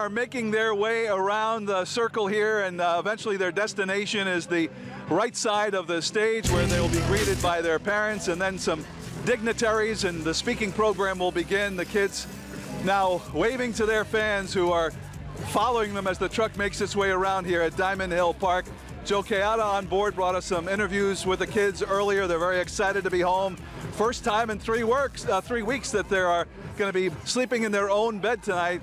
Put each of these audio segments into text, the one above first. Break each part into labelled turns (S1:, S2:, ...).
S1: Are making their way around the circle here, and eventually their destination is the right side of the stage where they will be greeted by their parents and then some dignitaries, and the speaking program will begin. The kids now waving to their fans who are following them as the truck makes its way around here at Diamond Hill Park. Joe Kayada on board brought us some interviews with the kids earlier. They're very excited to be home. First time in 3 weeks that they are going to be sleeping in their own bed tonight.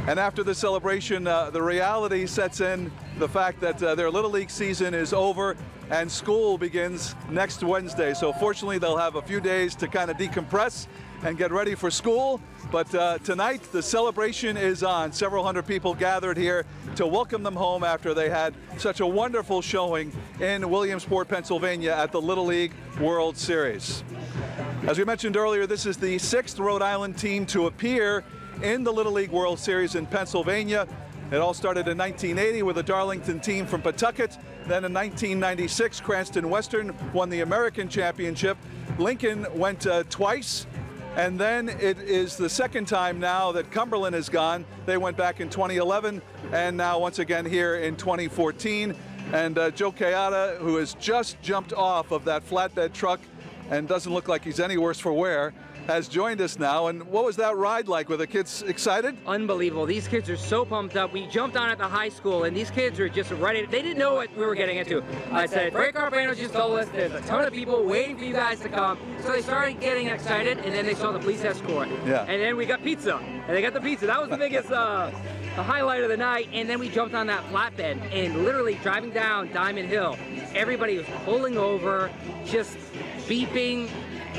S1: And after the celebration, the reality sets in, the fact that their Little League season is over and school begins next Wednesday. So fortunately, they'll have a few days to kind of decompress and get ready for school. But tonight, the celebration is on. Several hundred people gathered here to welcome them home after they had such a wonderful showing in Williamsport, Pennsylvania at the Little League World Series. As we mentioned earlier, this is the 6th Rhode Island team to appear in the Little League World Series in Pennsylvania. It all started in 1980 with a Darlington team from Pawtucket. Then in 1996, Cranston Western won the American Championship. Lincoln went twice, and then it is the second time now that Cumberland has gone. They went back in 2011, and now once again here in 2014. And Joe Kayada, who has just jumped off of that flatbed truck and doesn't look like he's any worse for wear, has joined us now. And what was that ride like? Were the kids excited?
S2: Unbelievable. These kids are so pumped up. We jumped on at the high school, and these kids are just ready. They didn't know what we were getting into. I said, Ray Carpano just told us there's a ton of people waiting for you guys to come. So they started getting excited, and then they saw the police escort. Yeah. And then we got pizza, and they got the pizza. That was the biggest the highlight of the night. And then we jumped on that flatbed, and literally driving down Diamond Hill, everybody was pulling over, just beeping,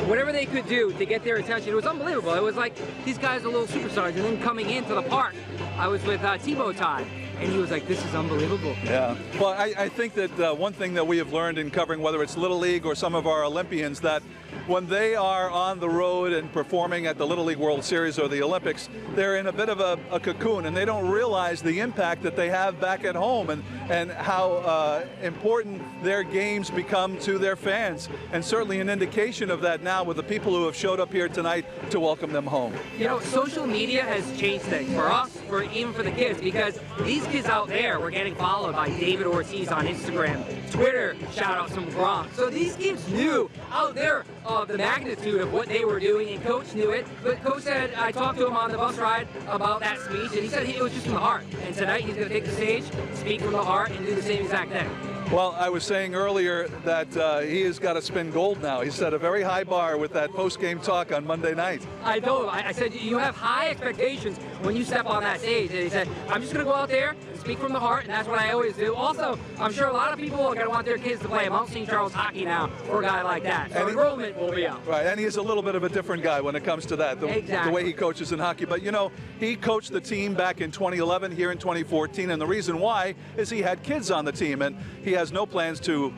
S2: whatever they could do to get their attention. It was unbelievable. It was like these guys are little superstars. And then coming into the park, I was with Tebow Todd, and he was like, this is unbelievable. Yeah. Well,
S1: I think that one thing that we have learned in covering, whether it's Little League or some of our Olympians, that when they are on the road and performing at the Little League World Series or the Olympics, they're in a bit of a cocoon, and they don't realize the impact that they have back at home, and how important their games become to their fans. And certainly an indication of that now with the people who have showed up here tonight to welcome them home.
S2: You know, social media has changed things for us, even for the kids, because these kids out there were getting followed by David Ortiz on Instagram, Twitter, shout out some Gronk. So these kids knew out there of the magnitude of what they were doing, and Coach knew it. But Coach said, I talked to him on the bus ride about that speech, and he said it was just from the heart. And tonight he's going to take the stage, speak from the heart, and do the same exact thing.
S1: Well, I was saying earlier that he has got to spin gold now. He set a very high bar with that post-game talk on Monday night.
S2: I told him, I said, you have high expectations when you step on that stage. And he said, I'm just going to go out there and speak from the heart, and that's what I always do. Also, I'm sure a lot of people are going to want their kids to play Mount St. Charles hockey now for a guy like that. So enrollment will be up.
S1: Right, and he is a little bit of a different guy when it comes to that, the way he coaches in hockey. But, you know, he coached the team back in 2011, here in 2014, and the reason why is he had kids on the team, and he has no plans to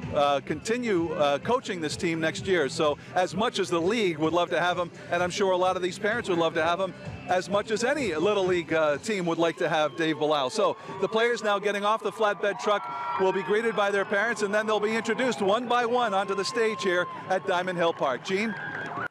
S1: continue coaching this team next year. So as much as the league would love to have him, and I'm sure a lot of these parents would love to have him, as much as any Little League team would like to have Dave Bilal. So the players now getting off the flatbed truck will be greeted by their parents, and then they'll be introduced one by one onto the stage here at Diamond Hill Park. Gene?